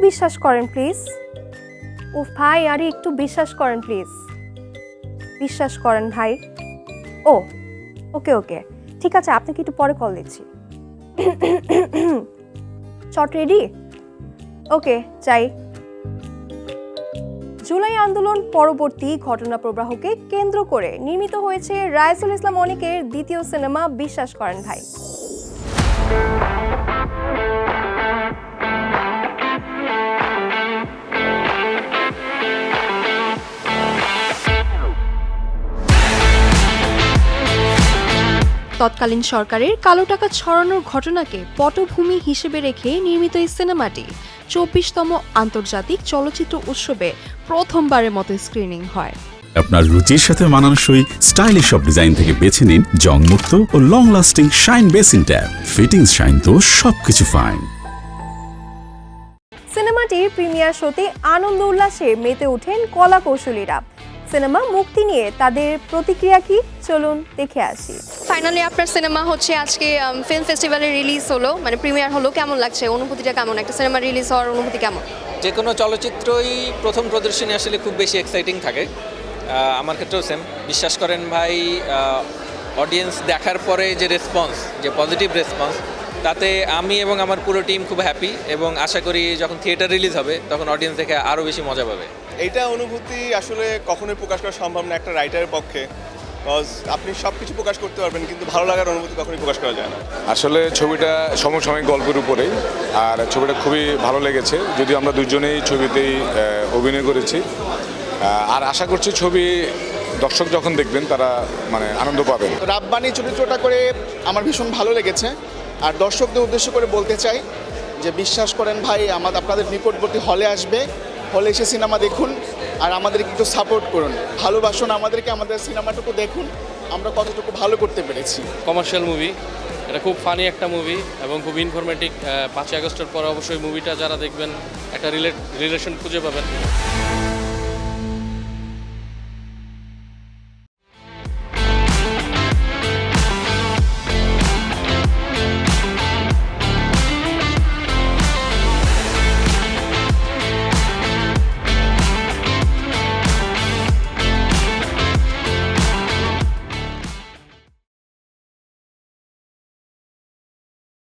বিশ্বাস করেন প্লিজ। ও ভাই আরে একটু বিশ্বাস করেন প্লিজ, বিশ্বাস করেন ভাই। ও ওকে ওকে ঠিক আছে, আপনাকে একটু পরে কল দিচ্ছি। Shot ready? ওকে যাই। জুলাই আন্দোলন পরবর্তী ঘটনা প্রবাহকে কেন্দ্র করে নির্মিত হয়েছে রাইসুল ইসলাম অনিকের দ্বিতীয় সিনেমা বিশ্বাস করেন ভাই। তৎকালীন সরকারের কালো টাকা ছড়ানোর ঘটনাকে পটভূমি হিসেবে রেখে নির্মিত এই সিনেমাটি ২৪তম আন্তর্জাতিক চলচ্চিত্র উৎসবে প্রথমবারের মতো স্ক্রিনিং হয়। আপনার রুচির সাথে মানানসই স্টাইলিশ সব ডিজাইন থেকে বেছে নিন জংমুক্ত ও long lasting shine basin tap. Fittings shine তো সবকিছু ফাইন। সিনেমাটির প্রিমিয়ার শোতে আনন্দ উল্লাসে মেতে ওঠেন কলা কৌশলীরা। সিনেমা মুক্তি নিয়ে তাদের প্রতিক্রিয়া কি, চলুন দেখে আসি। ফাইনালি আপনার সিনেমা হচ্ছে আজকে ফিল্ম ফেস্টিভ্যালে রিলিজ হলো, মানে প্রিমিয়ার হলো, কেমন লাগছে? অনুভূতিটা কেমন? একটা সিনেমা রিলিজ হওয়ার অনুভূতি কেমন? যে কোনো চলচ্চিত্রই প্রথম প্রদর্শনী আসলে খুব বেশি এক্সাইটিং থাকে। আমার ক্ষেত্রেও সেম। বিশ্বাস করেন ভাই, অডিয়েন্স দেখার পরে যে রেসপন্স, যে পজিটিভ রেসপন্স, তাতে আমি এবং আমার পুরো টিম খুব হ্যাপি এবং আশা করি যখন থিয়েটার রিলিজ হবে তখন অডিয়েন্স দেখে আরও বেশি মজা পাবে। এইটা অনুভূতি আসলে কখনোই প্রকাশ করা সম্ভব না একটা রাইটারের পক্ষে, বিকজ আপনি সব কিছু প্রকাশ করতে পারবেন কিন্তু ভালো লাগার অনুভূতি কখনোই প্রকাশ করা যায় না। আসলে ছবিটা সমসাময়িক গল্পের উপরেই, আর ছবিটা খুবই ভালো লেগেছে, যদিও আমরা দুজনেই ছবিতেই অভিনয় করেছি। আর আশা করছি ছবি দর্শক যখন দেখবেন তারা মানে আনন্দ পাবেন। রাব্বানি চরিত্রটা করে আমার ভীষণ ভালো লেগেছে। আর দর্শকদের উদ্দেশ্য করে বলতে চাই যে বিশ্বাস করেন ভাই আপনাদের নিকটবর্তী হলে আসবে, হলে এসে সিনেমা দেখুন আর আমাদেরকে একটু সাপোর্ট করুন, ভালোবাসুন আমাদেরকে, আমাদের সিনেমাটুকু দেখুন আমরা কতটুকু ভালো করতে পেরেছি। কমার্শিয়াল মুভি, এটা খুব ফানি একটা মুভি এবং খুব ইনফরমেটিভ। 5ই আগস্টের পর অবশ্যই মুভিটা যারা দেখবেন একটা রিলেশন খুঁজে পাবেন।